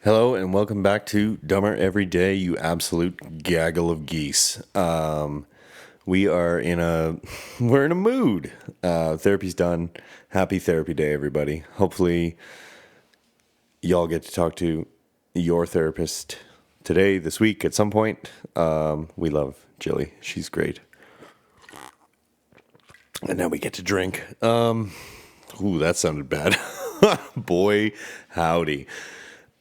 Hello and welcome back to Dumber Every Day, you absolute gaggle of geese. We are in a we're in a mood. Therapy's done. Happy therapy day, everybody. Hopefully, y'all get to talk to your therapist today, this week, at some point. We love Jilly. She's great. And now we get to drink. Ooh, that sounded bad. Boy, howdy.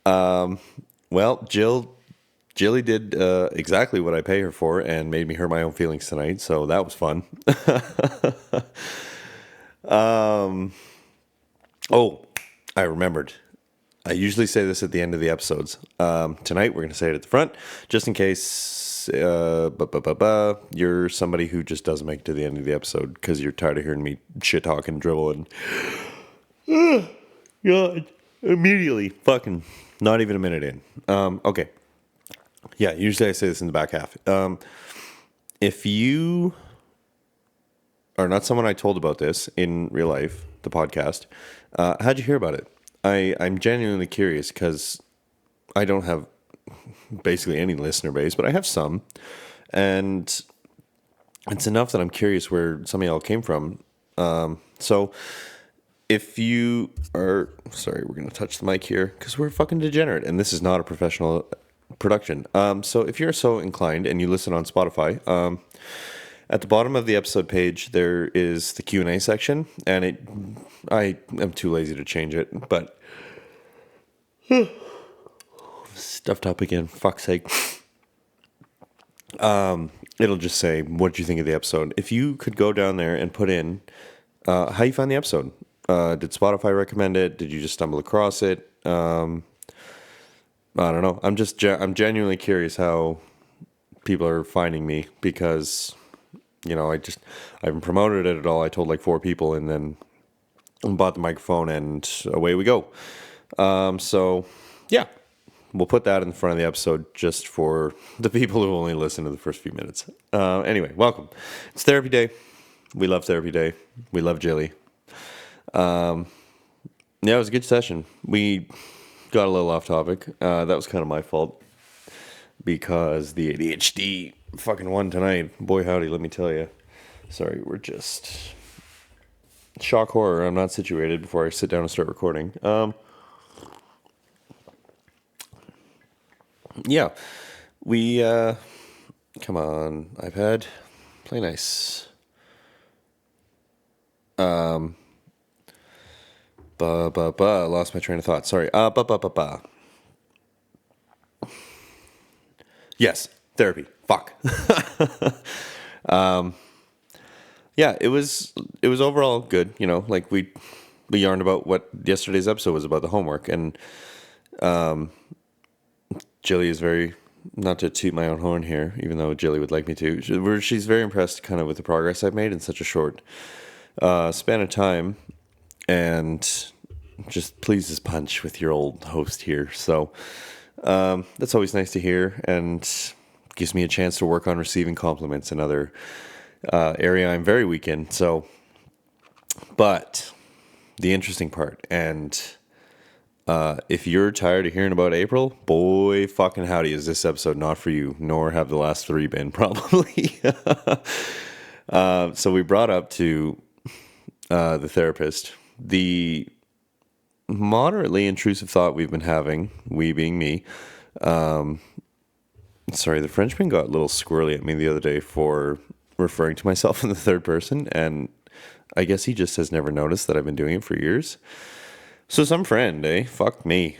Well, Jilly did exactly what I pay her for and made me hurt my own feelings tonight, so that was fun. Oh, I remembered. I usually say this at the end of the episodes. Tonight we're going to say it at the front, just in case you're somebody who just doesn't make it to the end of the episode because you're tired of hearing me shit talk and dribble and God, immediately fucking not even a minute in. Okay. Yeah, usually I say this in the back half. If you are not someone I told about this in real life, the podcast, how'd you hear about it? I'm genuinely curious because I don't have basically any listener base, but I have some. And it's enough that I'm curious where some of y'all came from. So if you are, sorry, we're going to touch the mic here because we're fucking degenerate and this is not a professional production. So if you're so inclined and you listen on Spotify, at the bottom of the episode page, there is the Q&A section, and I am too lazy to change it, but stuffed up again, fuck's sake. It'll just say, what did you think of the episode? If you could go down there and put in how you found the episode. Did Spotify recommend it? Did you just stumble across it? I don't know. I'm genuinely curious how people are finding me because, I haven't promoted it at all. I told like 4 people and then bought the microphone and away we go. So yeah, we'll put that in the front of the episode just for the people who only listen to the first few minutes. Anyway, welcome. It's Therapy Day. We love Therapy Day. We love Jilly. Yeah, it was a good session. We got a little off topic. That was kind of my fault because the ADHD fucking won tonight. Boy, howdy, let me tell you. Sorry, we're just shock horror. I'm not situated before I sit down and start recording. Yeah, we come on, iPad, play nice. Lost my train of thought. Sorry. Yes, therapy. Fuck. Yeah, it was overall good. Like we yarned about what yesterday's episode was about, the homework, and Jilly is very, not to toot my own horn here, even though Jilly would like me to. She's very impressed, kind of, with the progress I've made in such a short span of time. And just pleases punch with your old host here. So that's always nice to hear and gives me a chance to work on receiving compliments, another area I'm very weak in. So, but the interesting part, and if you're tired of hearing about April, boy fucking howdy, is this episode not for you, nor have the last 3 been, probably. So we brought up to the therapist the moderately intrusive thought we've been having, we being me. Sorry, the Frenchman got a little squirrely at me the other day for referring to myself in the third person, and I guess he just has never noticed that I've been doing it for years. So some friend, fuck me.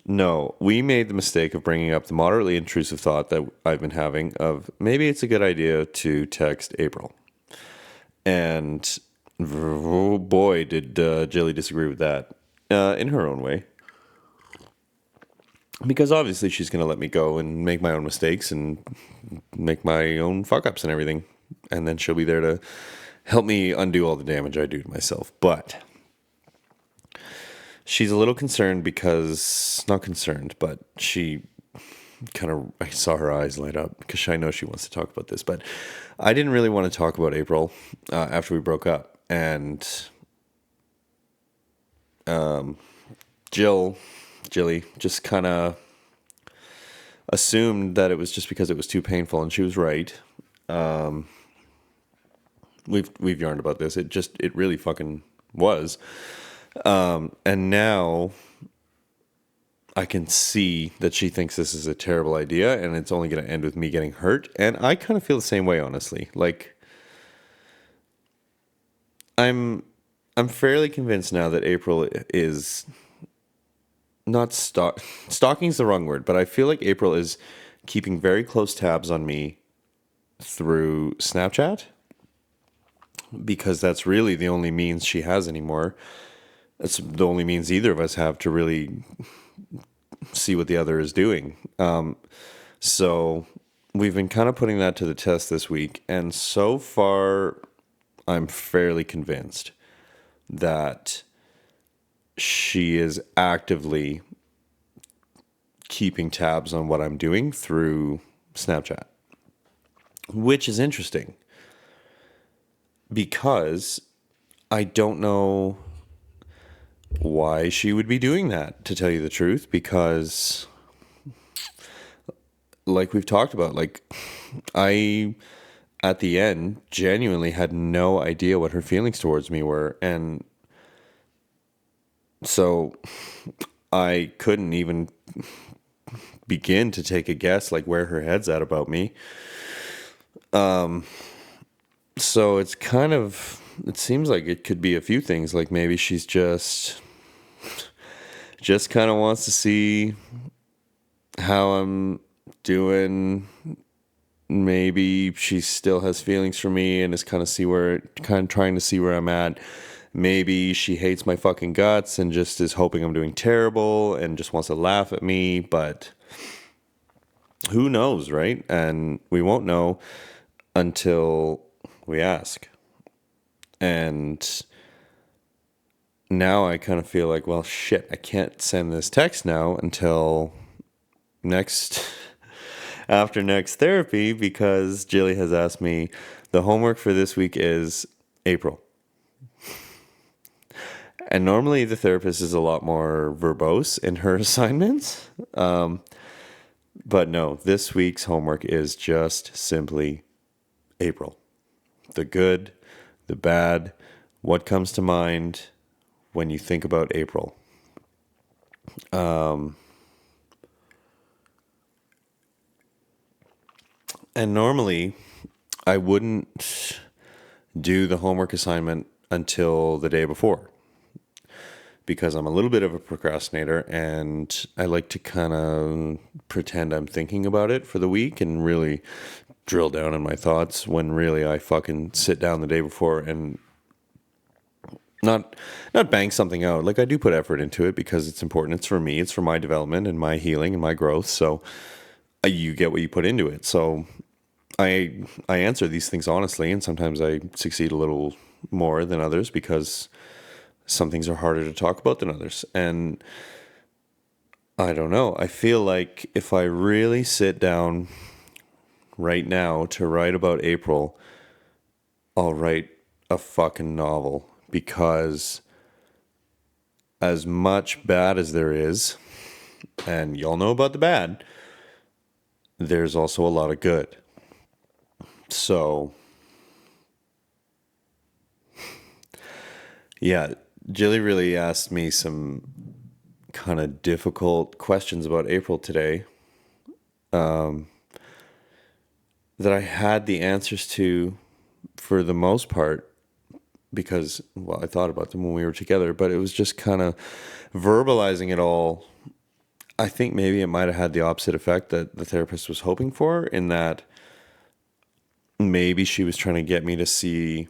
No, we made the mistake of bringing up the moderately intrusive thought that I've been having of maybe it's a good idea to text April. And oh boy, did Jilly disagree with that in her own way. Because obviously she's going to let me go and make my own mistakes and make my own fuck-ups and everything. And then she'll be there to help me undo all the damage I do to myself. But she's a little concerned because, not concerned, but she kind of, I saw her eyes light up because I know she wants to talk about this. But I didn't really want to talk about April after we broke up. And Jill Jilly just kind of assumed that it was just because it was too painful, and she was right. We've yarned about this. It really fucking was. And now I can see that she thinks this is a terrible idea, and it's only going to end with me getting hurt. And I kind of feel the same way, honestly. Like, I'm fairly convinced now that April is not stalking's the wrong word, but I feel like April is keeping very close tabs on me through Snapchat, because that's really the only means she has anymore. That's the only means either of us have to really see what the other is doing. So we've been kind of putting that to the test this week, and so far I'm fairly convinced that she is actively keeping tabs on what I'm doing through Snapchat, which is interesting because I don't know why she would be doing that, to tell you the truth, because like we've talked about, like I at the end genuinely had no idea what her feelings towards me were, and so I couldn't even begin to take a guess like where her head's at about me. So it's kind of, it seems like it could be a few things. Like maybe she's just kind of wants to see how I'm doing. Maybe she still has feelings for me and is kind of trying to see where I'm at. Maybe she hates my fucking guts and just is hoping I'm doing terrible and just wants to laugh at me, but who knows, right? And we won't know until we ask. And now I kind of feel like, well, shit, I can't send this text now until after next therapy, because Jilly has asked me, the homework for this week is April. And normally the therapist is a lot more verbose in her assignments. But no, this week's homework is just simply April. The good, the bad, what comes to mind when you think about April. And normally I wouldn't do the homework assignment until the day before, because I'm a little bit of a procrastinator and I like to kind of pretend I'm thinking about it for the week and really drill down in my thoughts, when really I fucking sit down the day before and not bang something out. Like, I do put effort into it because it's important. It's for me. It's for my development and my healing and my growth. So you get what you put into it. So I answer these things honestly, and sometimes I succeed a little more than others because some things are harder to talk about than others. And I don't know. I feel like if I really sit down right now to write about April, I'll write a fucking novel, because as much bad as there is, and y'all know about the bad, there's also a lot of good. So, yeah, Jilly really asked me some kind of difficult questions about April today, that I had the answers to for the most part, because, well, I thought about them when we were together, but it was just kind of verbalizing it all. I think maybe it might have had the opposite effect that the therapist was hoping for, in that maybe she was trying to get me to see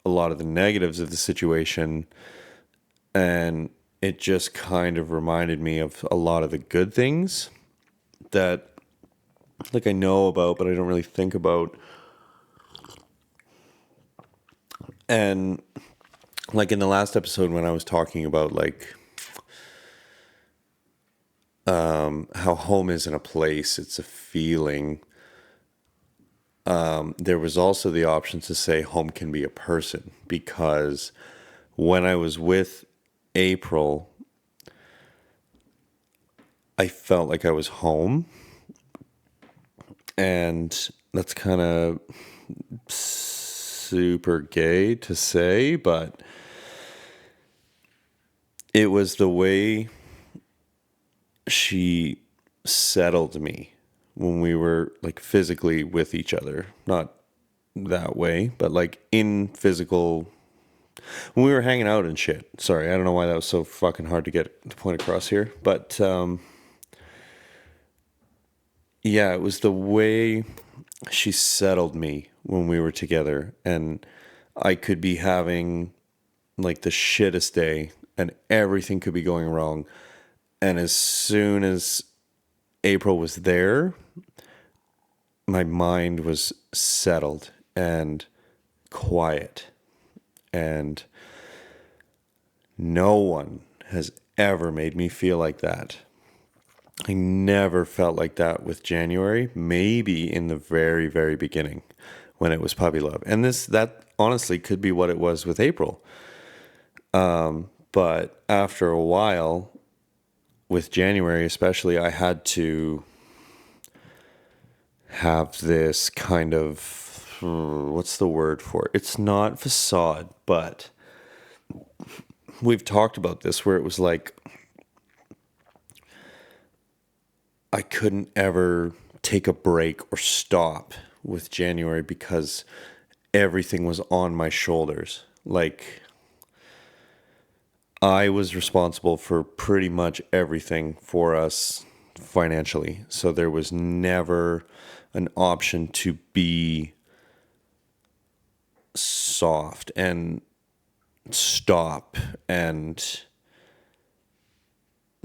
a lot of the negatives of the situation, and it just kind of reminded me of a lot of the good things that, like, I know about, but I don't really think about. And like in the last episode when I was talking about like how home isn't a place, it's a feeling, there was also the option to say home can be a person, because when I was with April, I felt like I was home. And that's kind of super gay to say, but it was the way she settled me when we were like physically with each other. Not that way, but like in physical, when we were hanging out and shit. Sorry, I don't know why that was so fucking hard to get the point across here, but yeah, it was the way she settled me when we were together, and I could be having like the shittest day and everything could be going wrong, and as soon as April was there, my mind was settled and quiet, and no one has ever made me feel like that. I never felt like that with January, maybe in the very, very beginning when it was puppy love. And that honestly could be what it was with April. But after a while, with January especially, I had to have this kind of, what's the word for it? It's not facade, but we've talked about this where it was like, I couldn't ever take a break or stop with January because everything was on my shoulders. Like, I was responsible for pretty much everything for us financially. So there was never an option to be soft and stop and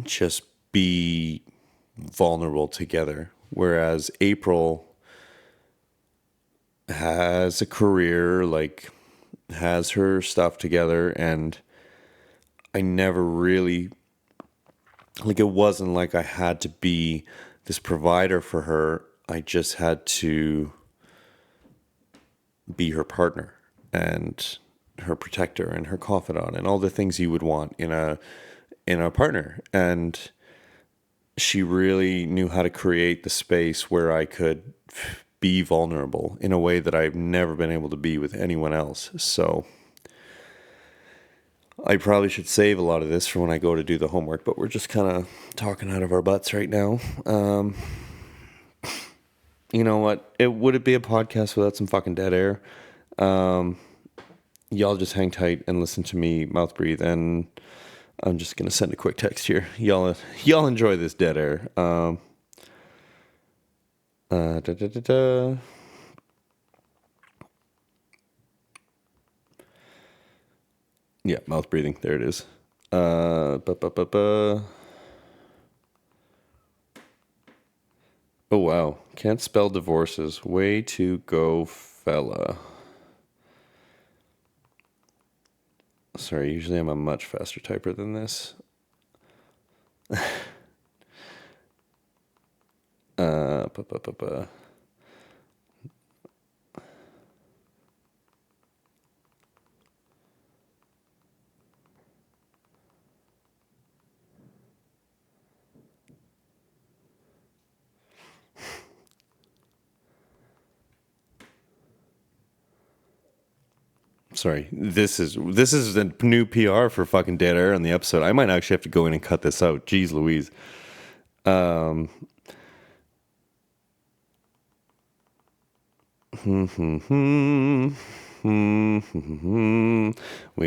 just be vulnerable together. Whereas April has a career, like has her stuff together, and I never really, like, it wasn't like I had to be this provider for her. I just had to be her partner and her protector and her confidant and all the things you would want in a partner. And she really knew how to create the space where I could be vulnerable in a way that I've never been able to be with anyone else. So I probably should save a lot of this for when I go to do the homework, but we're just kind of talking out of our butts right now. You know what? Would it be a podcast without some fucking dead air? Y'all just hang tight and listen to me mouth breathe, and I'm just gonna send a quick text here. Y'all enjoy this dead air. Da, da, da, da. Yeah, mouth breathing. There it is. Ba, ba, ba, ba. Oh, wow. Can't spell divorces. Way to go, fella. Sorry, usually I'm a much faster typer than this. Ba, ba, ba, ba. Sorry, this is the new PR for fucking dead air on the episode. I might actually have to go in and cut this out. Jeez Louise. We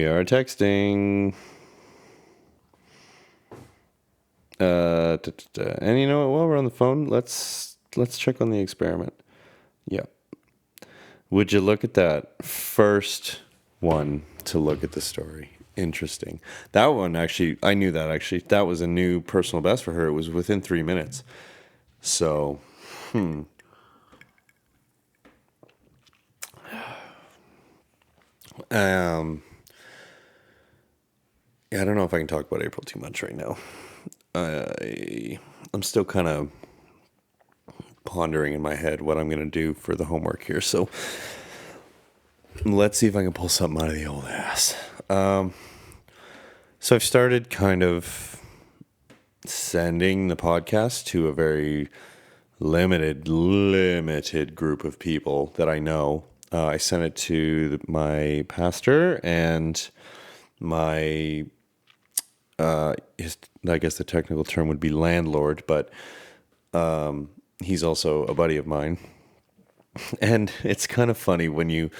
are texting. And you know what? While we're on the phone, let's check on the experiment. Yep. Would you look at that? First one to look at the story. Interesting. That one actually, I knew that actually. That was a new personal best for her. It was within 3 minutes. So, yeah, I don't know if I can talk about April too much right now. I'm still kind of pondering in my head what I'm going to do for the homework here. So let's see if I can pull something out of the old ass. So I've started kind of sending the podcast to a very limited group of people that I know. I sent it to my pastor and my, I guess the technical term would be landlord, but he's also a buddy of mine. And it's kind of funny when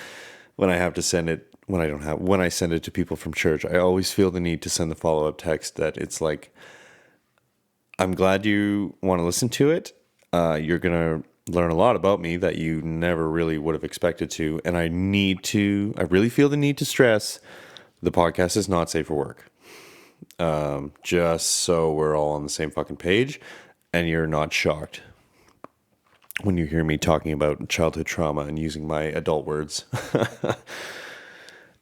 I have to send it, when I send it to people from church, I always feel the need to send the follow-up text that it's like, I'm glad you want to listen to it. You're going to learn a lot about me that you never really would have expected to. And I really feel the need to stress the podcast is not safe for work. Just so we're all on the same fucking page and you're not shocked when you hear me talking about childhood trauma and using my adult words.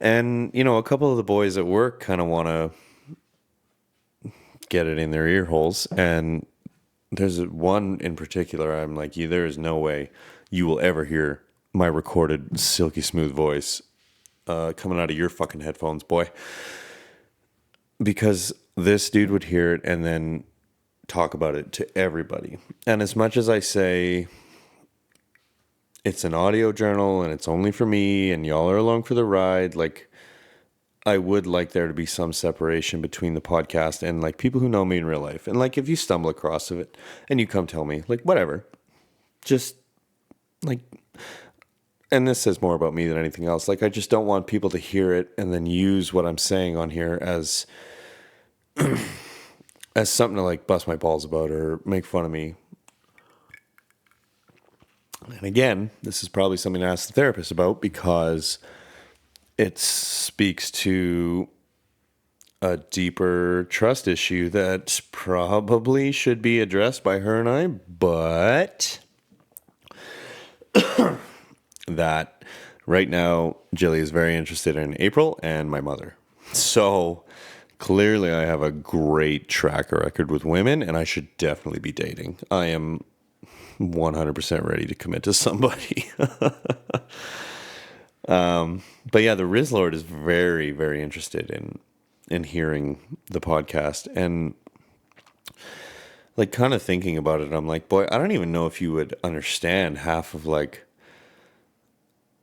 And, a couple of the boys at work kind of want to get it in their ear holes. And there's one in particular, I'm like, there is no way you will ever hear my recorded silky smooth voice coming out of your fucking headphones, boy. Because this dude would hear it and then talk about it to everybody. And as much as I say it's an audio journal and it's only for me and y'all are along for the ride, like, I would like there to be some separation between the podcast and like people who know me in real life. And like if you stumble across it and you come tell me, like, whatever. Just like, and this says more about me than anything else. Like, I just don't want people to hear it and then use what I'm saying on here as as something to like bust my balls about or make fun of me. And again, this is probably something to ask the therapist about because it speaks to a deeper trust issue that probably should be addressed by her and I, but that right now, Jilly is very interested in April and my mother. So clearly I have a great track record with women and I should definitely be dating. I am 100% ready to commit to somebody. But yeah, the Riz Lord is very, very interested in hearing the podcast and like kind of thinking about it. I'm like, boy, I don't even know if you would understand half of like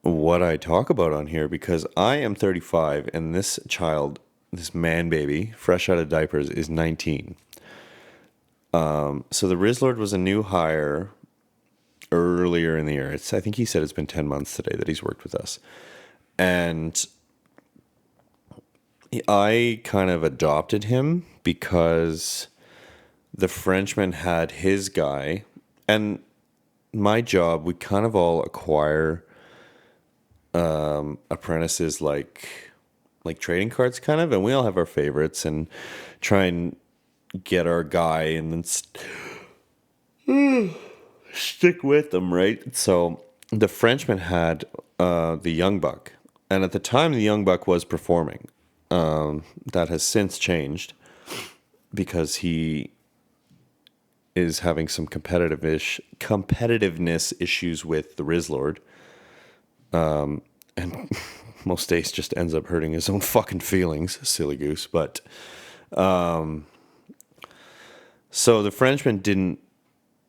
what I talk about on here because I am 35 and this child, this man baby, fresh out of diapers, is 19. So the Riz Lord was a new hire earlier in the year. I think he said it's been 10 months today that he's worked with us. And I kind of adopted him because the Frenchman had his guy. And my job, we kind of all acquire apprentices like trading cards kind of. And we all have our favorites and try and get our guy and then stick with them, right? So the Frenchman had the young buck. And at the time, the young buck was performing. That has since changed because he is having some competitiveness issues with the Riz Lord. And most days just ends up hurting his own fucking feelings, silly goose. But so the Frenchman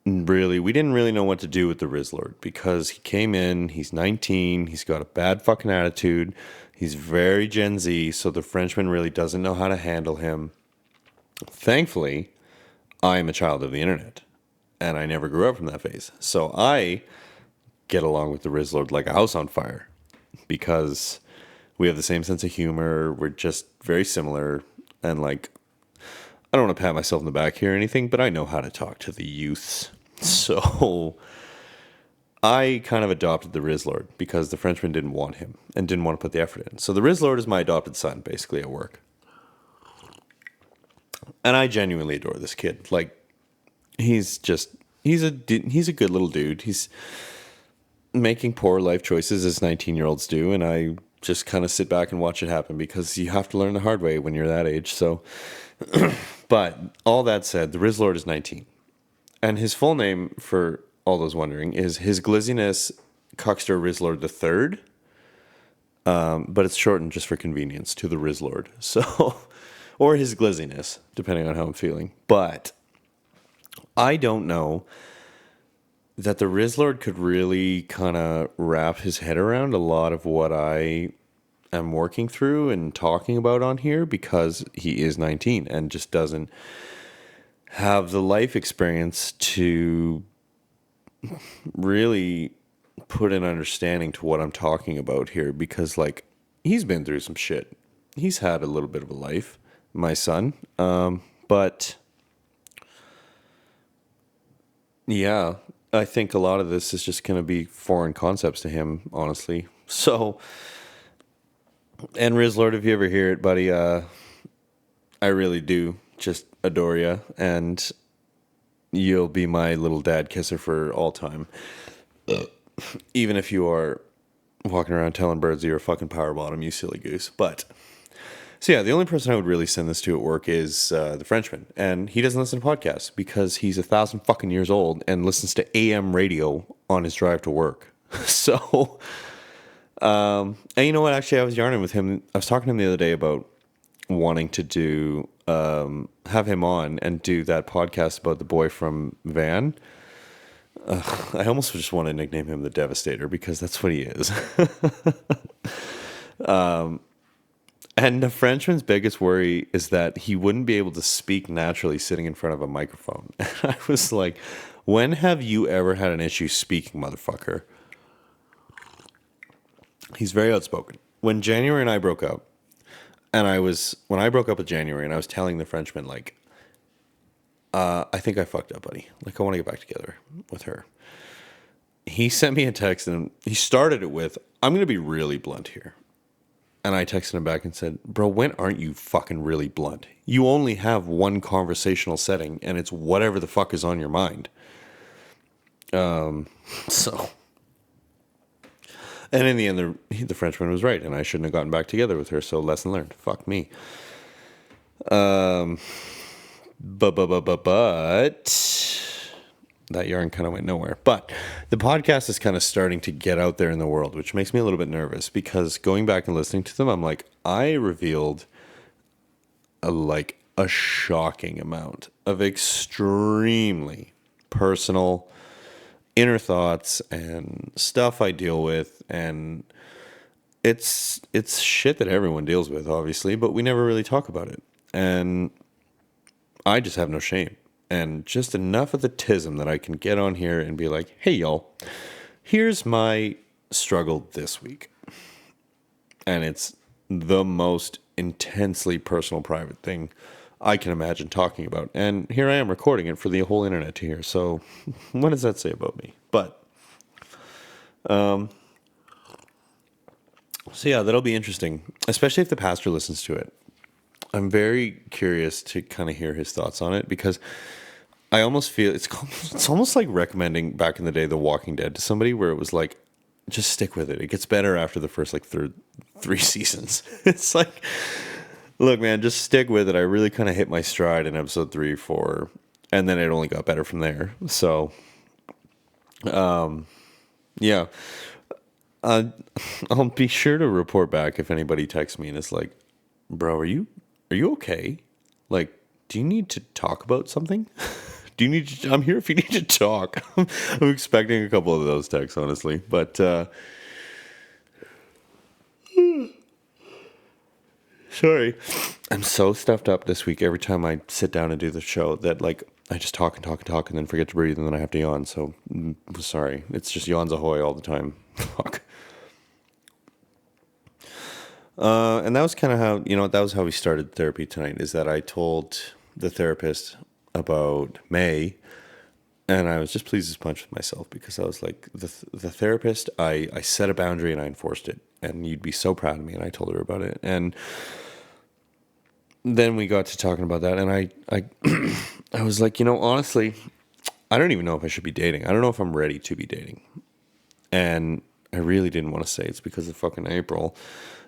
we didn't really know what to do with the Riz Lord because he came in, he's 19, he's got a bad fucking attitude, he's very Gen Z, so the Frenchman really doesn't know how to handle him. Thankfully, I am a child of the internet, and I never grew up from that phase. So I get along with the Riz Lord like a house on fire because we have the same sense of humor, we're just very similar, and like, I don't want to pat myself in the back here or anything, but I know how to talk to the youths. So I kind of adopted the Riz Lord because the Frenchman didn't want him and didn't want to put the effort in. So the Riz Lord is my adopted son, basically, at work. And I genuinely adore this kid. Like, he's a good little dude. He's making poor life choices as 19-year-olds do, and I just kind of sit back and watch it happen because you have to learn the hard way when you're that age. So, but all that said, the Riz Lord is 19. And his full name, for all those wondering, is His Glizziness Cuckster Riz Lord III. But it's shortened just for convenience to the Riz Lord. So, or His Glizziness, depending on how I'm feeling. But I don't know that the Rizzlord could really kind of wrap his head around a lot of what I am working through and talking about on here because he is 19 and just doesn't have the life experience to really put an understanding to what I'm talking about here because, like, he's been through some shit. He's had a little bit of a life, my son. But yeah, I think a lot of this is just going to be foreign concepts to him, honestly. So, and Rizzlord, if you ever hear it, buddy, I really do just adore you, and you'll be my little dad kisser for all time. Even if you are walking around telling birds you're a fucking power bottom, you silly goose. But so yeah, the only person I would really send this to at work is the Frenchman, and he doesn't listen to podcasts because he's 1,000 fucking years old and listens to AM radio on his drive to work. So, and you know what? Actually, I was yarning with him. I was talking to him the other day about wanting to do have him on and do that podcast about the boy from Van. I almost just want to nickname him the Devastator because that's what he is. And the Frenchman's biggest worry is that he wouldn't be able to speak naturally sitting in front of a microphone. And I was like, when have you ever had an issue speaking, motherfucker? He's very outspoken. When January and I broke up, when I broke up with January and I was telling the Frenchman, like, I think I fucked up, buddy. Like, I want to get back together with her. He sent me a text and he started it with, I'm going to be really blunt here. And I texted him back and said, bro, when aren't you fucking really blunt? You only have one conversational setting and it's whatever the fuck is on your mind. So. And in the end, the Frenchman was right and I shouldn't have gotten back together with her. So lesson learned. Fuck me. But that yarn kind of went nowhere. But the podcast is kind of starting to get out there in the world, which makes me a little bit nervous because going back and listening to them, I'm like, I revealed a shocking amount of extremely personal inner thoughts and stuff I deal with, and it's shit that everyone deals with, obviously, but we never really talk about it. And I just have no shame. And just enough of the tism that I can get on here and be like, hey, y'all, here's my struggle this week. And it's the most intensely personal, private thing I can imagine talking about. And here I am recording it for the whole internet to hear. So what does that say about me? But, so yeah, that'll be interesting, especially if the pastor listens to it. I'm very curious to kind of hear his thoughts on it because I almost feel it's almost like recommending back in the day The Walking Dead to somebody where it was like, just stick with it. It gets better after the first like three seasons. It's like, look, man, just stick with it. I really kind of hit my stride in episode 3, 4, and then it only got better from there. So, yeah, I'll be sure to report back if anybody texts me and it's like, bro, are you okay? Like, do you need to talk about something? Do you need to, I'm here if you need to talk. I'm expecting a couple of those texts, honestly. But, sorry. I'm so stuffed up this week every time I sit down and do the show that, like, I just talk and talk and talk and then forget to breathe and then I have to yawn. So, sorry. It's just yawns ahoy all the time. Fuck. And that was kind of how, that was how we started therapy tonight, is that I told the therapist about May, and I was just pleased as punch with myself because I was like, the therapist, I set a boundary and I enforced it, and you'd be so proud of me, and I told her about it. And then we got to talking about that, and I I was like, honestly, I don't even know if I should be dating. I don't know if I'm ready to be dating. And I really didn't want to say it's because of fucking April,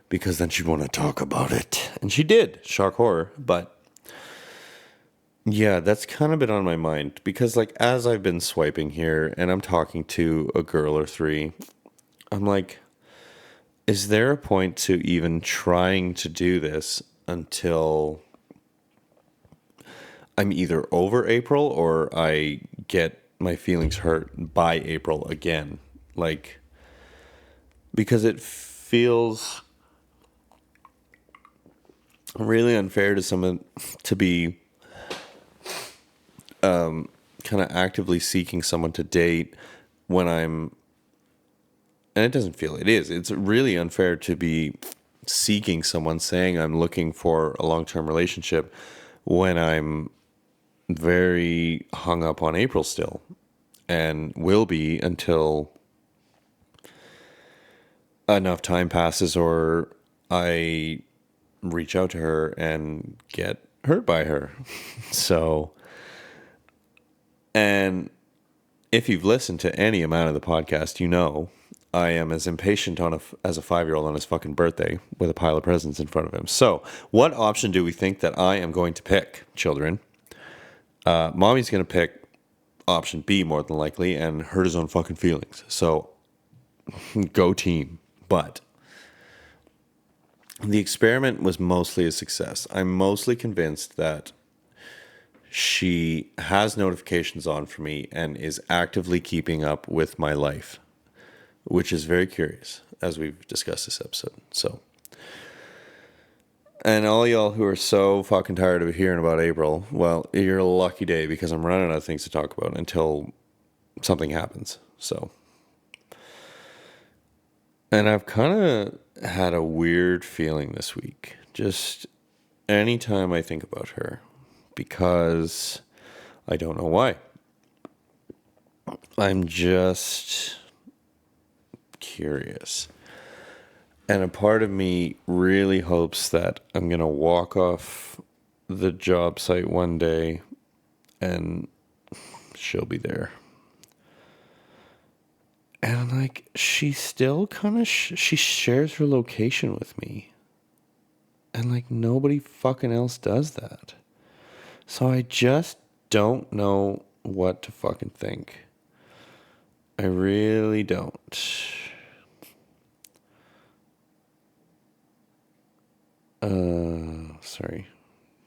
because then she'd want to talk about it. And she did. Shock horror. But yeah, that's kind of been on my mind because, like, as I've been swiping here and I'm talking to a girl or 3, I'm like, is there a point to even trying to do this until I'm either over April or I get my feelings hurt by April again. Like, because it feels really unfair to someone to be kind of actively seeking someone to date when I'm, and it doesn't feel, it is. It's really unfair to be seeking someone, saying I'm looking for a long-term relationship when I'm very hung up on April still, and will be until enough time passes or I reach out to her and get hurt by her. So, and if you've listened to any amount of the podcast, you know I am as impatient as a 5-year-old on his fucking birthday with a pile of presents in front of him. So, what option do we think that I am going to pick, children? Mommy's going to pick option B more than likely and hurt his own fucking feelings. So, go team. But the experiment was mostly a success. I'm mostly convinced that she has notifications on for me and is actively keeping up with my life, which is very curious, as we've discussed this episode. So, and all y'all who are so fucking tired of hearing about April, well, you're a lucky day because I'm running out of things to talk about until something happens. So, and I've kind of had a weird feeling this week, just anytime I think about her, because I don't know why. I'm just curious. And a part of me really hopes that I'm going to walk off the job site one day and she'll be there. And I'm like, she still kind of, she shares her location with me. And like, nobody fucking else does that. So I just don't know what to fucking think. I really don't. Sorry.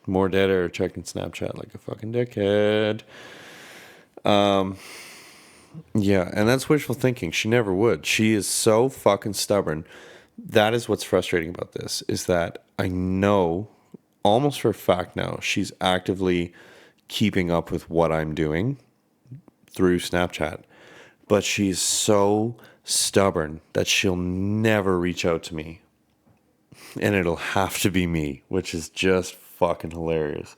More dead air checking Snapchat like a fucking dickhead. Yeah, and that's wishful thinking. She never would. She is so fucking stubborn. That is what's frustrating about this, is that I know almost for a fact now she's actively keeping up with what I'm doing through Snapchat. But she's so stubborn that she'll never reach out to me. And it'll have to be me, which is just fucking hilarious.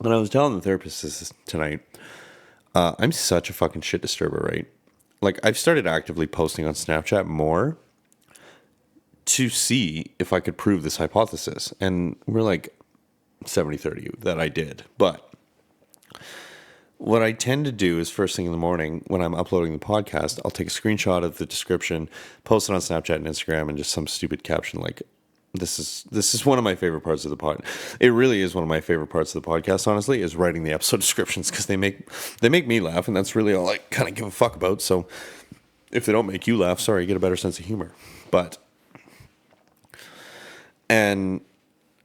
And I was telling the therapist this tonight, I'm such a fucking shit disturber, right? Like, I've started actively posting on Snapchat more to see if I could prove this hypothesis. And we're like 70-30 that I did. But what I tend to do is first thing in the morning when I'm uploading the podcast, I'll take a screenshot of the description, post it on Snapchat and Instagram, and just some stupid caption like, this is one of my favorite parts of the pod. It really is one of my favorite parts of the podcast, honestly, is writing the episode descriptions, because they make me laugh, and that's really all I kind of give a fuck about. So if they don't make you laugh, sorry, get a better sense of humor. And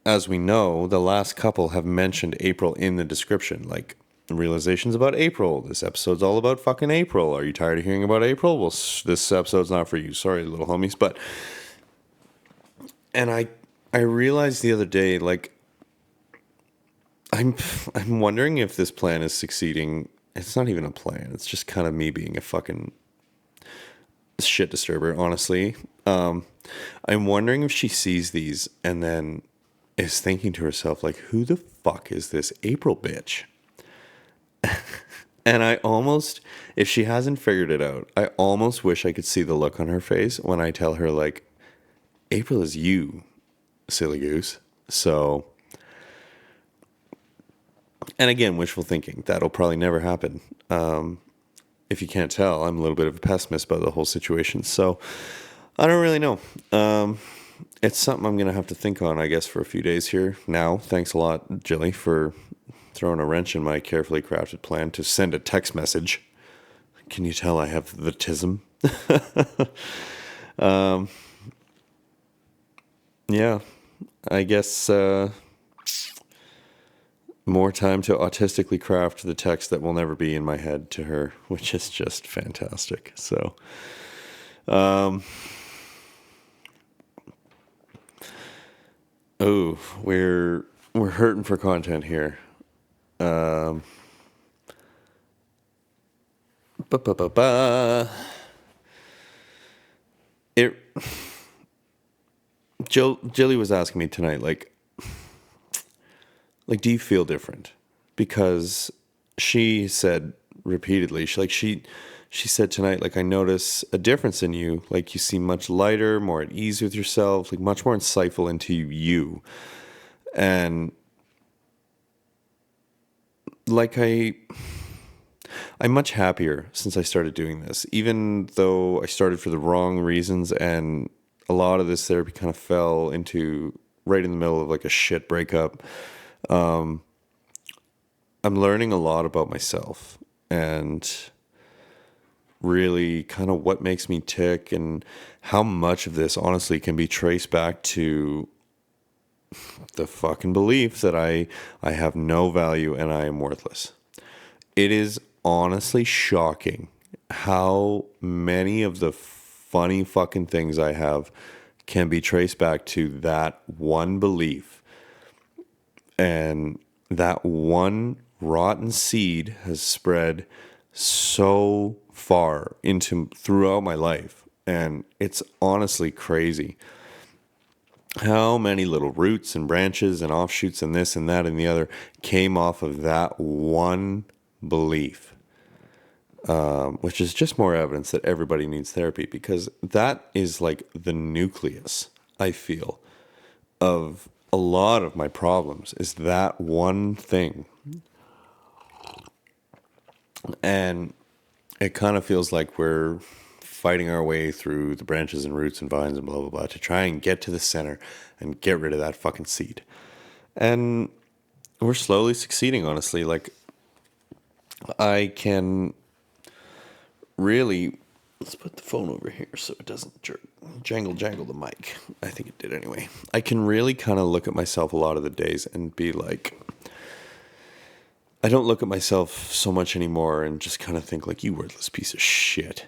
as we know, the last couple have mentioned April in the description, like, realizations about April. This episode's all about fucking April. Are you tired of hearing about April? Well, this episode's not for you. Sorry, little homies. And I realized the other day, like, I'm wondering if this plan is succeeding. It's not even a plan. It's just kind of me being a fucking shit disturber, honestly. I'm wondering if she sees these and then is thinking to herself, like, who the fuck is this April bitch? And I almost, if she hasn't figured it out, I almost wish I could see the look on her face when I tell her, like, April is you, silly goose. So, and again, wishful thinking. That'll probably never happen. If you can't tell, I'm a little bit of a pessimist about the whole situation. So, I don't really know. It's something I'm going to have to think on, I guess, for a few days here now. Thanks a lot, Jilly, for throwing a wrench in my carefully crafted plan to send a text message. Can you tell I have the tism? Yeah, I guess more time to autistically craft the text that will never be in my head to her, which is just fantastic. So, oh, we're hurting for content here. Um, ba ba ba ba. It. Jilly was asking me tonight, like, do you feel different? Because she said repeatedly, she said tonight, like, I notice a difference in you. Like, you seem much lighter, more at ease with yourself, like much more insightful into you. And like I'm much happier since I started doing this, even though I started for the wrong reasons, and a lot of this therapy kind of fell into right in the middle of like a shit breakup. I'm learning a lot about myself and really kind of what makes me tick, and how much of this honestly can be traced back to the fucking belief that I have no value and I am worthless. It is honestly shocking how many of the funny fucking things I have can be traced back to that one belief. And that one rotten seed has spread so far into throughout my life. And it's honestly crazy how many little roots and branches and offshoots and this and that and the other came off of that one belief, which is just more evidence that everybody needs therapy, because that is like the nucleus, I feel, of a lot of my problems is that one thing. And it kind of feels like we're fighting our way through the branches and roots and vines and blah, blah, blah to try and get to the center and get rid of that fucking seed. And we're slowly succeeding, honestly. Like, I can really. Let's put the phone over here so it doesn't jangle the mic. I think it did anyway. I can really kind of look at myself a lot of the days and be like, I don't look at myself so much anymore and just kind of think like, you worthless piece of shit.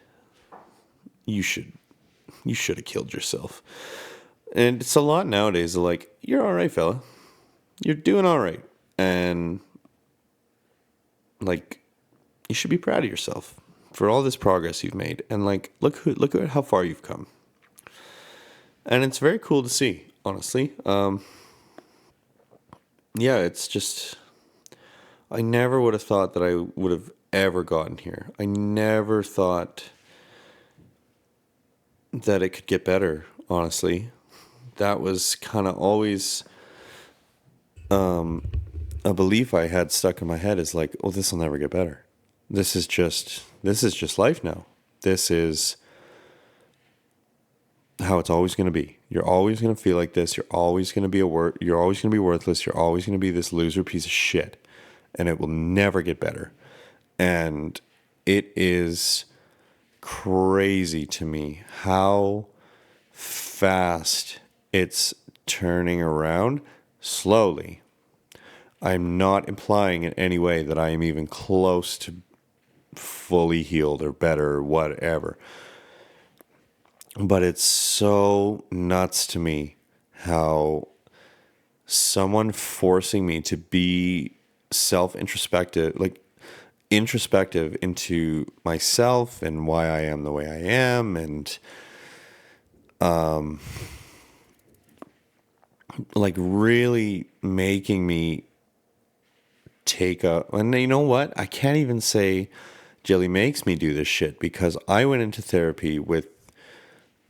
You should have killed yourself. And it's a lot nowadays of like, you're all right, fella. You're doing all right. And like, you should be proud of yourself for all this progress you've made. And like, look at how far you've come. And it's very cool to see, honestly. Yeah, it's just, I never would have thought that I would have ever gotten here. I never thought that it could get better, honestly. That was kind of always a belief I had stuck in my head, is like, oh, this will never get better. This is just life now. This is how it's always going to be. You're always going to feel like this. You're always going to be you're always going to be worthless. You're always going to be this loser piece of shit, and it will never get better. And it is crazy to me how fast it's turning around slowly. I'm not implying in any way that I am even close to fully healed or better or whatever. But it's so nuts to me how someone forcing me to be self-introspective, like introspective into myself and why I am the way I am, and like really making me and you know what? I can't even say Jelly makes me do this shit, because I went into therapy with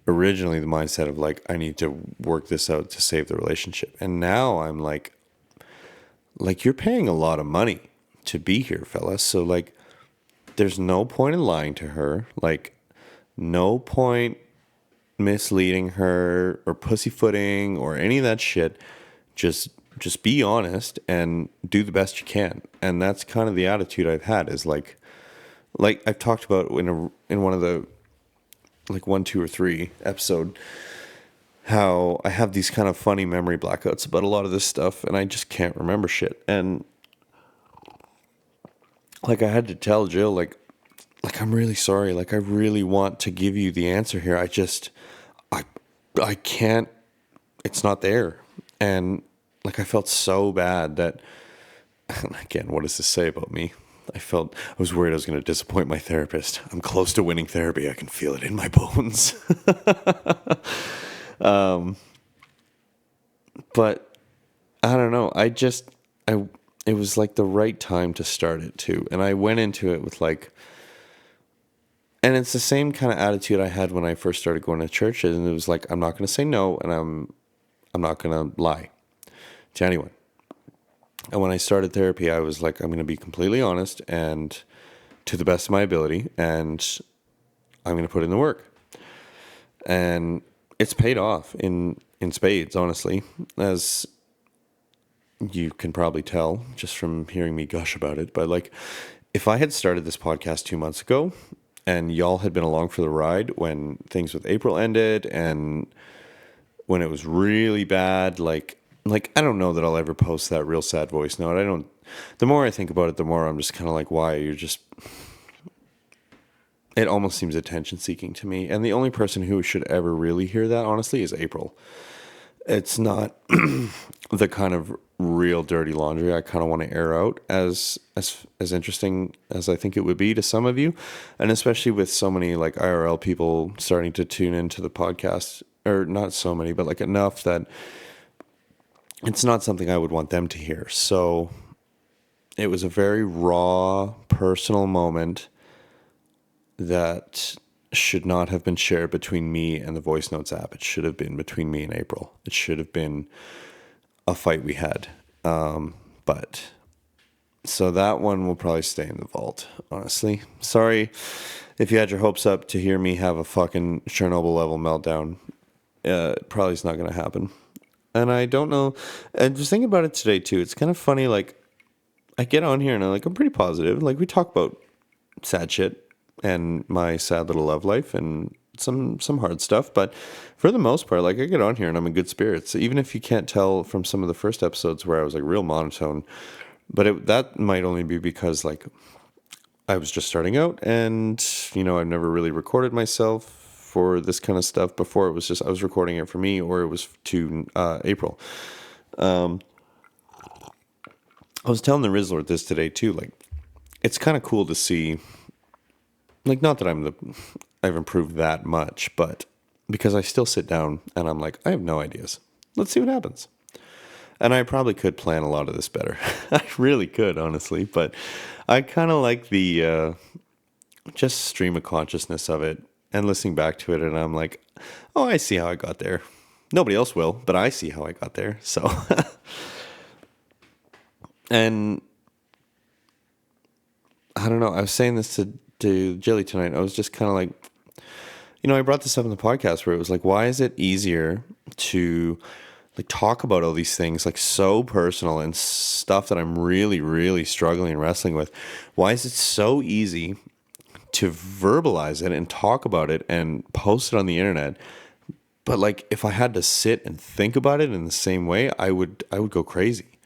originally the mindset of like, I need to work this out to save the relationship. And now I'm like you're paying a lot of money to be here, fella. So like, there's no point in lying to her. Like, no point misleading her or pussyfooting or any of that shit. Just be honest and do the best you can. And that's kind of the attitude I've had, is like I've talked about in one of the like 1, 2, or 3 episode, how I have these kind of funny memory blackouts about a lot of this stuff, and I just can't remember shit. And like I had to tell Jill, I'm really sorry. Like I really want to give you the answer here. I, I can't. It's not there. And like I felt so bad that. Again, what does this say about me? I was worried I was going to disappoint my therapist. I'm close to winning therapy. I can feel it in my bones. But I don't know. It was like the right time to start it too. And I went into it with and it's the same kind of attitude I had when I first started going to church. And it was like, I'm not going to say no. And I'm not going to lie to anyone. And when I started therapy, I was like, I'm going to be completely honest and to the best of my ability, and I'm going to put in the work. And it's paid off in spades, honestly, as you can probably tell just from hearing me gush about it. But like, if I had started this podcast 2 months ago and y'all had been along for the ride when things with April ended and when it was really bad, like I don't know that I'll ever post that real sad voice note. I don't. The more I think about it, the more I'm just kind of like, why? You're just. It almost seems attention seeking to me, and the only person who should ever really hear that, honestly, is April. It's not the kind of real dirty laundry I kind of want to air out as interesting as I think it would be to some of you, and especially with so many like IRL people starting to tune into the podcast, or not so many, but like enough that it's not something I would want them to hear. So it was a very raw, personal moment that should not have been shared between me and the voice notes app. It should have been between me and April. It should have been a fight we had. But so that one will probably stay in the vault, honestly. Sorry if you had your hopes up to hear me have a fucking Chernobyl level meltdown. Probably is not going to happen. And I don't know. And just thinking about it today too, it's kind of funny. Like I get on here and I'm pretty positive. Like we talk about sad shit and my sad little love life and some hard stuff. But for the most part, like I get on here and I'm in good spirits. Even if you can't tell from some of the first episodes where I was like real monotone, but that might only be because like I was just starting out and, I've never really recorded myself for this kind of stuff before. It was just, I was recording it for me or it was to April. I was telling the Rizzler this today too. Like, it's kind of cool to see, like, not that I've improved that much, but because I still sit down and I'm like, I have no ideas. Let's see what happens. And I probably could plan a lot of this better. I really could, honestly. But I kind of like the just stream of consciousness of it and listening back to it. And I'm like, oh, I see how I got there. Nobody else will, but I see how I got there. So, and I don't know. I was saying this to Jilly tonight. I was just kind of like, I brought this up in the podcast where it was like, why is it easier to like talk about all these things like so personal and stuff that I'm really, really struggling and wrestling with? Why is it so easy to verbalize it and talk about it and post it on the internet? But like, if I had to sit and think about it in the same way, I would go crazy.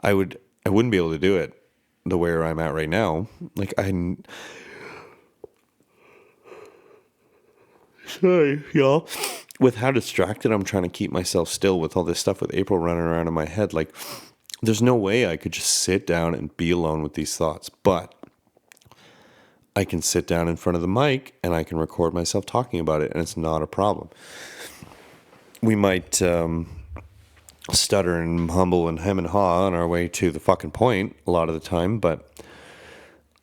I wouldn't be able to do it the way where I'm at right now. Like sorry, y'all. With how distracted I'm trying to keep myself still with all this stuff with April running around in my head, like there's no way I could just sit down and be alone with these thoughts. But I can sit down in front of the mic and I can record myself talking about it, and it's not a problem. We might stutter and humble and hem and haw on our way to the fucking point a lot of the time, but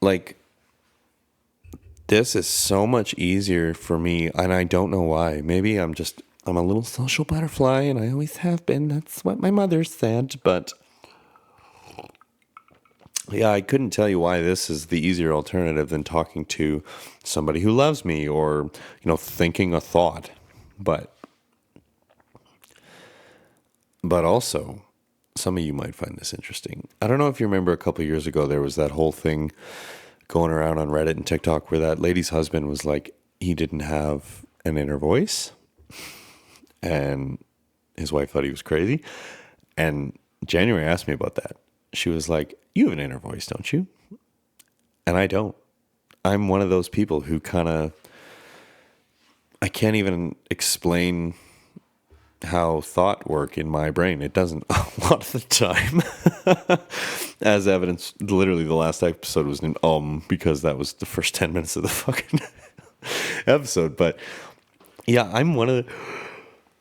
like this is so much easier for me, and I don't know why. Maybe I'm a little social butterfly, and I always have been. That's what my mother said, but yeah, I couldn't tell you why this is the easier alternative than talking to somebody who loves me or, thinking a thought. But also, some of you might find this interesting. I don't know if you remember a couple of years ago, there was that whole thing going around on Reddit and TikTok where that lady's husband was like, he didn't have an inner voice and his wife thought he was crazy. And January asked me about that. She was like, you have an inner voice, don't you? And I don't. I'm one of those people who I can't even explain how thought work in my brain. It doesn't a lot of the time. As evidence, literally the last episode was an because that was the first 10 minutes of the fucking episode. But yeah, I'm one of the...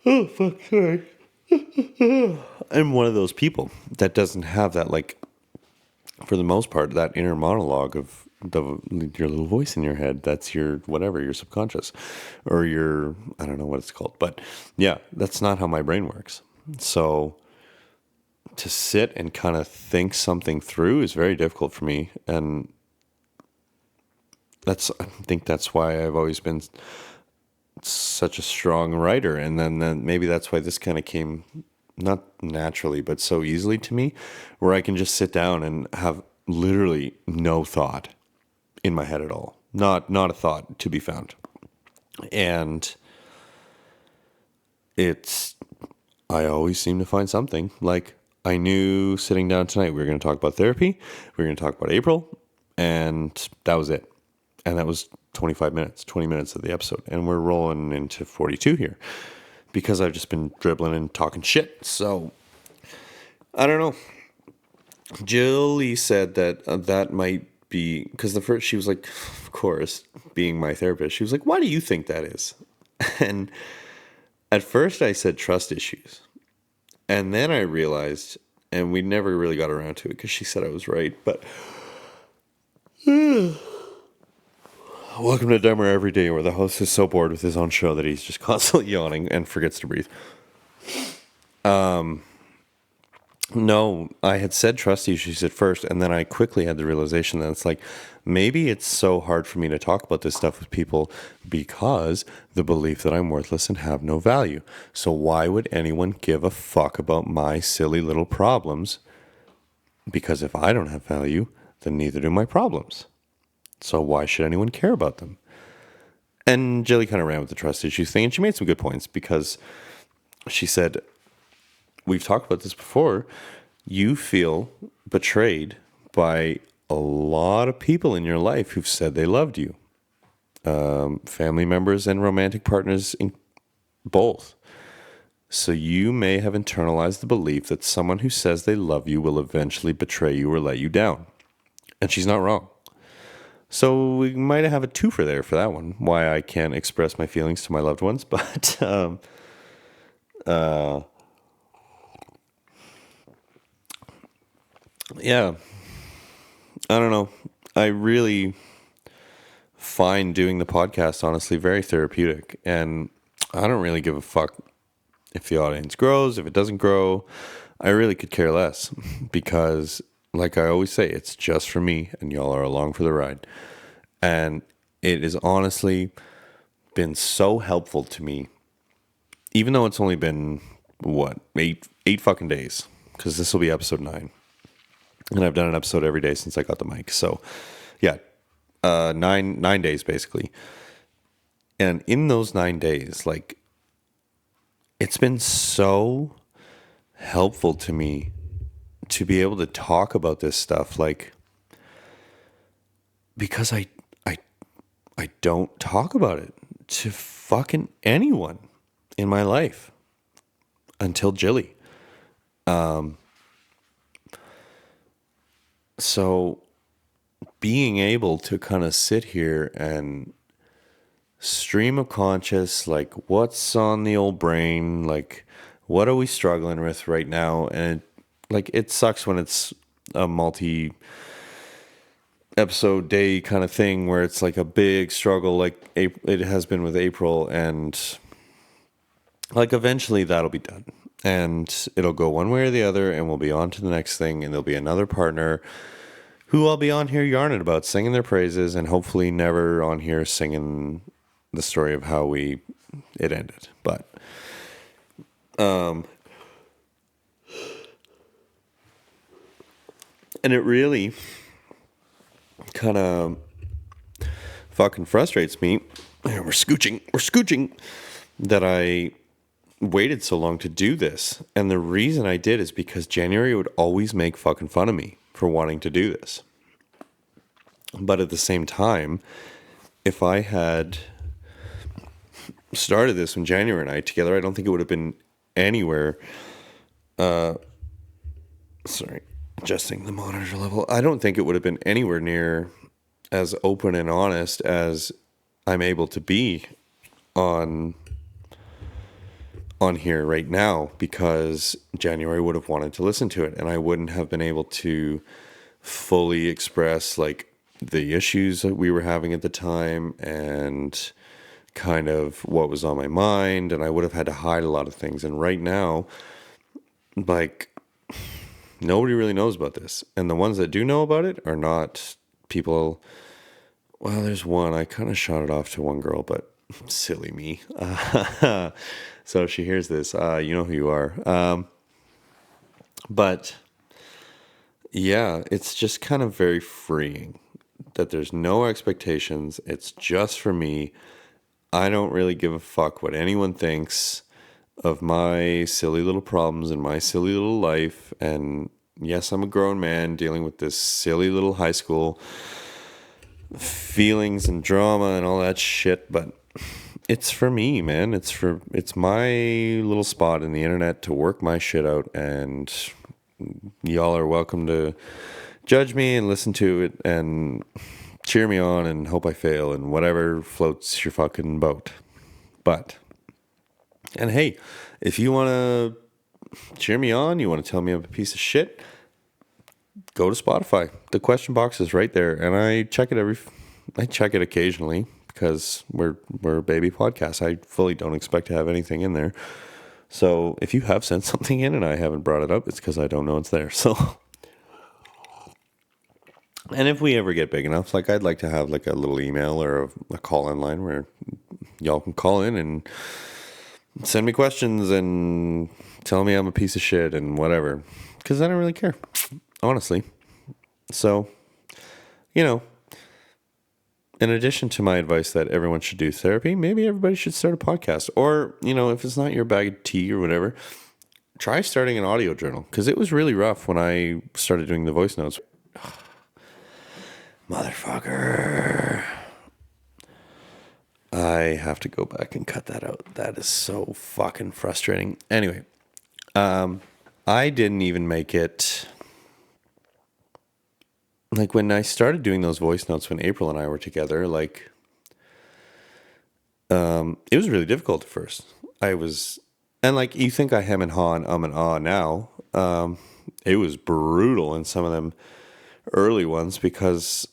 Oh, fuck, sorry. I'm one of those people that doesn't have that, like, for the most part, that inner monologue of your little voice in your head. That's your whatever, your subconscious, or your, I don't know what it's called, but yeah, that's not how my brain works. So to sit and kind of think something through is very difficult for me, and I think that's why I've always been such a strong writer. And then maybe that's why this kind of came not naturally, but so easily to me, where I can just sit down and have literally no thought in my head at all. Not a thought to be found. And I always seem to find something. Like, I knew sitting down tonight, we were going to talk about therapy, we were going to talk about April, and that was it. And that was 20 minutes of the episode. And we're rolling into 42 here because I've just been dribbling and talking shit. So, I don't know. Jilly said that that might be, because the first, she was like, of course, being my therapist, she was like, why do you think that is? And at first I said trust issues. And then I realized, and we never really got around to it because she said I was right, but welcome to Dumber Every Day, where the host is so bored with his own show that he's just constantly yawning and forgets to breathe. No, I had said trust issues at first, and then I quickly had the realization that it's like, maybe it's so hard for me to talk about this stuff with people because the belief that I'm worthless and have no value. So why would anyone give a fuck about my silly little problems? Because if I don't have value, then neither do my problems. So why should anyone care about them? And Jilly kind of ran with the trust issues thing, and she made some good points because she said, we've talked about this before, you feel betrayed by a lot of people in your life who've said they loved you. Family members and romantic partners, both. So you may have internalized the belief that someone who says they love you will eventually betray you or let you down. And she's not wrong. So we might have a twofer there for that one, why I can't express my feelings to my loved ones. But yeah, I don't know. I really find doing the podcast, honestly, very therapeutic. And I don't really give a fuck if the audience grows, if it doesn't grow. I really could care less because, like I always say, it's just for me and y'all are along for the ride. And it has honestly been so helpful to me, even though it's only been, eight fucking days, because this will be episode 9. And I've done an episode every day since I got the mic. So, yeah, 9 days basically. And in those 9 days, like, it's been so helpful to me to be able to talk about this stuff, like, because I don't talk about it to fucking anyone in my life until Jilly. So being able to kind of sit here and stream of conscious, like, what's on the old brain, like, what are we struggling with right now? And it sucks when it's a multi episode day kind of thing where it's like a big struggle, like it has been with April, and like eventually that'll be done and it'll go one way or the other and we'll be on to the next thing, and there'll be another partner who I'll be on here yarning about, singing their praises, and hopefully never on here singing the story of how it ended. But and it really kind of fucking frustrates me. We're scooching that I waited so long to do this. And the reason I did is because January would always make fucking fun of me for wanting to do this. But at the same time, if I had started this when January and I together, I don't think it would have been anywhere. Sorry, adjusting the monitor level. I don't think it would have been anywhere near as open and honest as I'm able to be on here right now, because January would have wanted to listen to it and I wouldn't have been able to fully express like the issues that we were having at the time and kind of what was on my mind, and I would have had to hide a lot of things. And right now, like, nobody really knows about this, and the ones that do know about it are not people. Well, there's one, I kind of shot it off to one girl, but silly me. So if she hears this, you know who you are. But yeah, it's just kind of very freeing that there's no expectations. It's just for me. I don't really give a fuck what anyone thinks of my silly little problems in my silly little life. And yes, I'm a grown man dealing with this silly little high school feelings and drama and all that shit, but it's for me, man. It's my little spot in the internet to work my shit out, and y'all are welcome to judge me and listen to it and cheer me on and hope I fail and whatever floats your fucking boat. And hey, if you want to cheer me on, you want to tell me I'm a piece of shit, go to Spotify. The question box is right there, and I check it occasionally because we're a baby podcast. I fully don't expect to have anything in there. So if you have sent something in and I haven't brought it up, it's because I don't know it's there. So, and if we ever get big enough, like I'd like to have like a little email or a call-in line where y'all can call in and send me questions and tell me I'm a piece of shit and whatever, because I don't really care, honestly. So, you know, in addition to my advice that everyone should do therapy, maybe everybody should start a podcast. Or, you know, if it's not your bag of tea or whatever, try starting an audio journal, because it was really rough when I started doing the voice notes. Motherfucker. I have to go back and cut that out. That is so fucking frustrating. Anyway, I didn't even make it. Like when I started doing those voice notes when April and I were together, like, it was really difficult at first. And like you think I hem and haw and and ah now. It was brutal in some of them early ones because,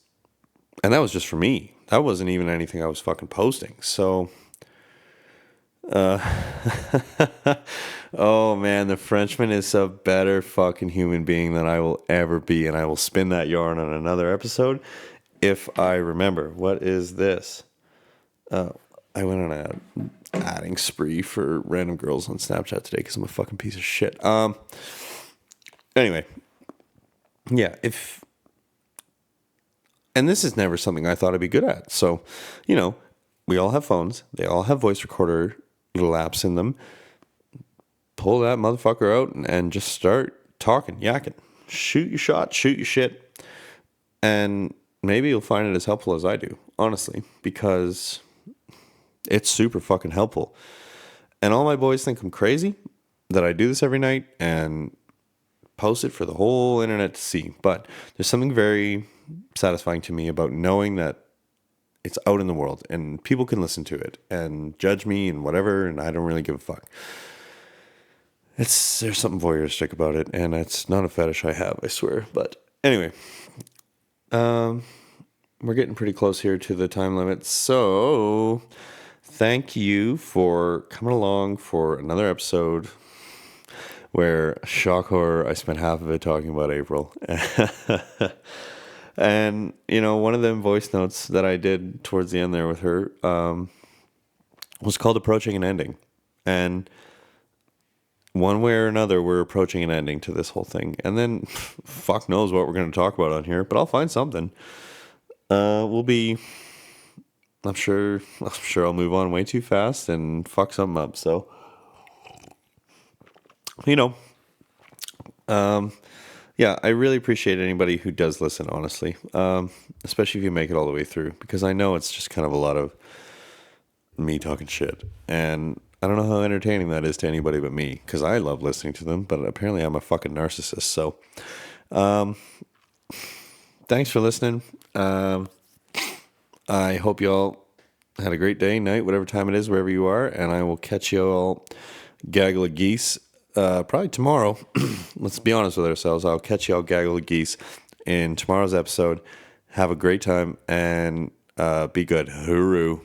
and that was just for me. That wasn't even anything I was fucking posting. So, oh man, the Frenchman is a better fucking human being than I will ever be, and I will spin that yarn on another episode if I remember. What is this? I went on a adding spree for random girls on Snapchat today because I'm a fucking piece of shit. Anyway, yeah, and this is never something I thought I'd be good at. So, you know, we all have phones. They all have voice recorder little apps in them. Pull that motherfucker out and just start talking, yakking. Shoot your shot, shoot your shit. And maybe you'll find it as helpful as I do, honestly, because it's super fucking helpful. And all my boys think I'm crazy that I do this every night and post it for the whole internet to see. But there's something very satisfying to me about knowing that it's out in the world and people can listen to it and judge me and whatever, and I don't really give a fuck. There's something voyeuristic about it, and it's not a fetish I have, I swear. But anyway, we're getting pretty close here to the time limit, so thank you for coming along for another episode where, shock horror, I spent half of it talking about April. And, you know, one of them voice notes that I did towards the end there with her was called Approaching an Ending. And one way or another, we're approaching an ending to this whole thing. And then, fuck knows what we're going to talk about on here, but I'll find something. I'm sure I'll move on way too fast and fuck something up. So, you know, Yeah, I really appreciate anybody who does listen, honestly, especially if you make it all the way through, because I know it's just kind of a lot of me talking shit. And I don't know how entertaining that is to anybody but me, because I love listening to them, but apparently I'm a fucking narcissist. So thanks for listening. I hope you all had a great day, night, whatever time it is, wherever you are, and I will catch you all gaggle of geese probably tomorrow. Let's be honest with ourselves. I'll catch you all gaggle of geese in tomorrow's episode. Have a great time and be good. Hooroo.